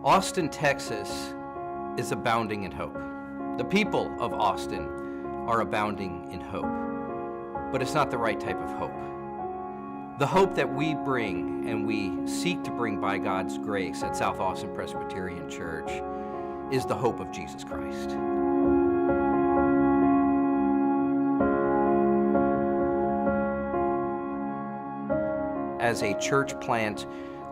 Austin, Texas is abounding in hope. The people of Austin are abounding in hope, but it's not the right type of hope. The hope that we bring and we seek to bring by God's grace at South Austin Presbyterian Church is the hope of Jesus Christ. As a church plant,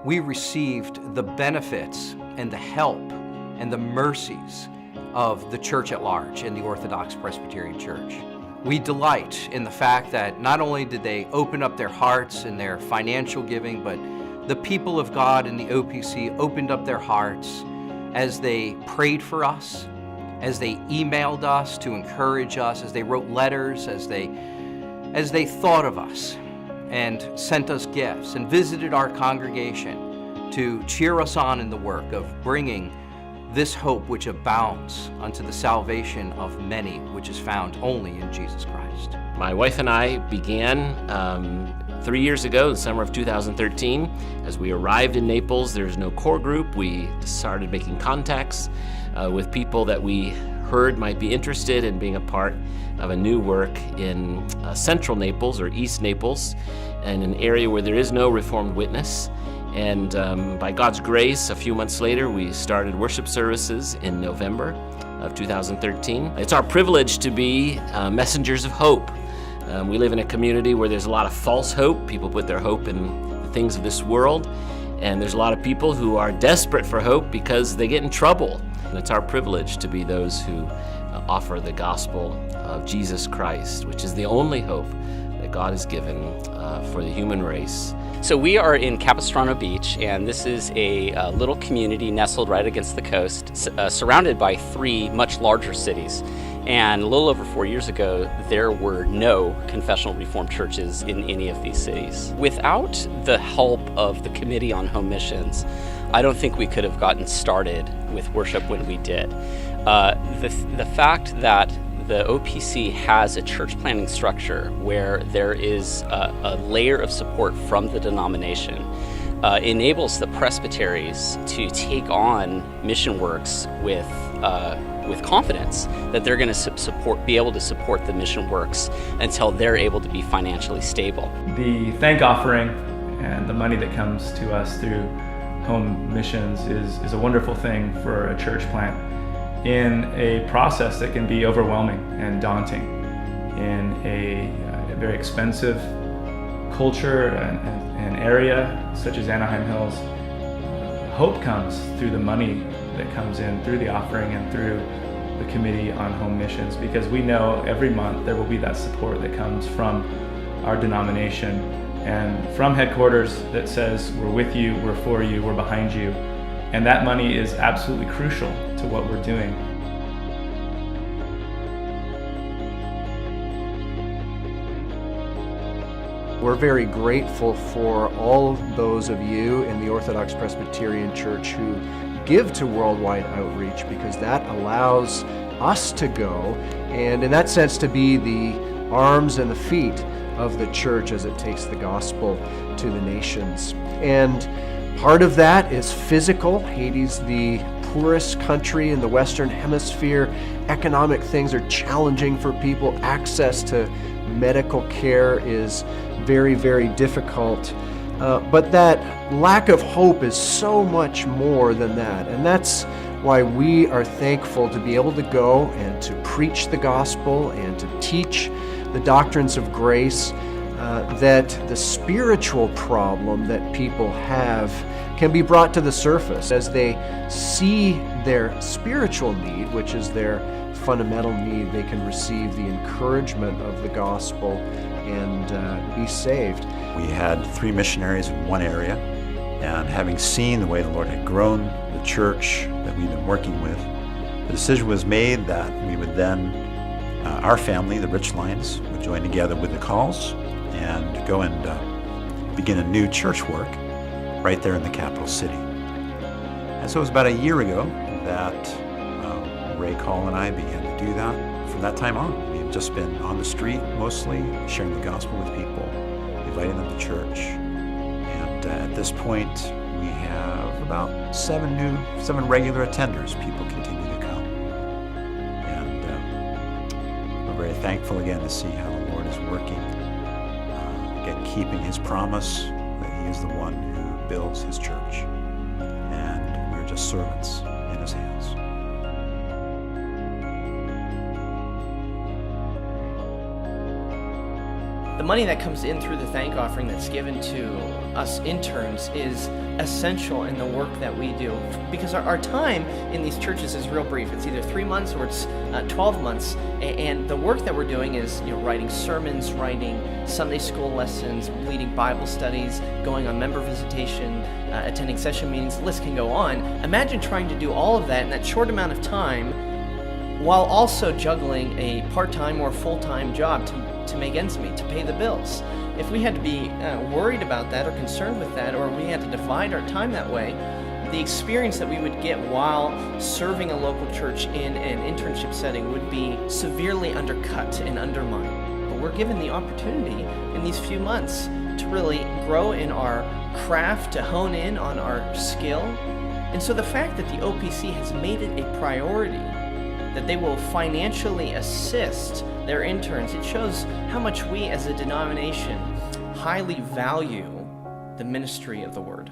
we received the benefits and the help and the mercies of the church at large in the Orthodox Presbyterian Church. We delight in the fact that not only did they open up their hearts in their financial giving, but the people of God in the OPC opened up their hearts as they prayed for us, as they emailed us to encourage us, as they wrote letters, as they thought of us and sent us gifts and visited our congregation to cheer us on in the work of bringing this hope which abounds unto the salvation of many, which is found only in Jesus Christ. My wife and I began 3 years ago, the summer of 2013. As we arrived in Naples, there's no core group. We started making contacts with people that we heard might be interested in being a part of a new work in central Naples or East Naples, in an area where there is no Reformed witness. And by God's grace, a few months later, we started worship services in November of 2013. It's our privilege to be messengers of hope. We live in a community where there's a lot of false hope. People put their hope in the things of this world. And there's a lot of people who are desperate for hope because they get in trouble. And it's our privilege to be those who offer the gospel of Jesus Christ, which is the only hope that God has given for the human race. So we are in Capistrano Beach, and this is a little community nestled right against the coast, surrounded by three much larger cities. And a little over 4 years ago, there were no confessional Reformed churches in any of these cities. Without the help of the Committee on Home Missions, I don't think we could have gotten started with worship when we did. The fact that the OPC has a church planning structure where there is a layer of support from the denomination enables the presbyteries to take on mission works with confidence that they're going to be able to support the mission works until they're able to be financially stable. The thank offering and the money that comes to us through home missions is a wonderful thing for a church plant in a process that can be overwhelming and daunting in a very expensive culture and area such as Anaheim Hills. Hope comes through the money that comes in through the offering and through the Committee on Home Missions, because we know every month there will be that support that comes from our denomination and from headquarters that says we're with you, we're for you, we're behind you. And that money is absolutely crucial to what we're doing. We're very grateful for all those of you in the Orthodox Presbyterian Church who give to worldwide outreach, because that allows us to go and in that sense to be the arms and the feet of the church as it takes the gospel to the nations. And part of that is physical. Haiti's the poorest country in the Western Hemisphere. Economic things are challenging for people. Access to medical care is very, very difficult. But that lack of hope is so much more than that. And that's why we are thankful to be able to go and to preach the gospel and to teach the doctrines of grace, that the spiritual problem that people have can be brought to the surface as they see their spiritual need, which is their fundamental need. They can receive the encouragement of the gospel and be saved. We had 3 missionaries in one area, and having seen the way the Lord had grown the church that we've been working with, the decision was made that we would then, our family, the Richlines, would join together with the Calls and go and begin a new church work right there in the capital city. And so it was about a year ago that Ray Call and I began to do that. From that time on, we've just been on the street mostly, sharing the gospel with people, inviting them to church. And at this point, we have about 7 regular attenders. People continue to come. And we're very thankful again to see how the Lord is working, again, keeping his promise that he is the one who builds his church. And we're just servants in his hands. The money that comes in through the thank offering that's given to us interns is essential in the work that we do, because our time in these churches is real brief. It's either 3 months or it's 12 months, and the work that we're doing is writing sermons, writing Sunday school lessons, leading Bible studies, going on member visitation, attending session meetings. The list can go on. Imagine trying to do all of that in that short amount of time while also juggling a part-time or full-time job to make ends meet, to pay the bills. If we had to be worried about that or concerned with that, or we had to divide our time that way, the experience that we would get while serving a local church in an internship setting would be severely undercut and undermined. But we're given the opportunity in these few months to really grow in our craft, to hone in on our skill. And so the fact that the OPC has made it a priority, that they will financially assist their interns, it shows how much we as a denomination highly value the ministry of the Word.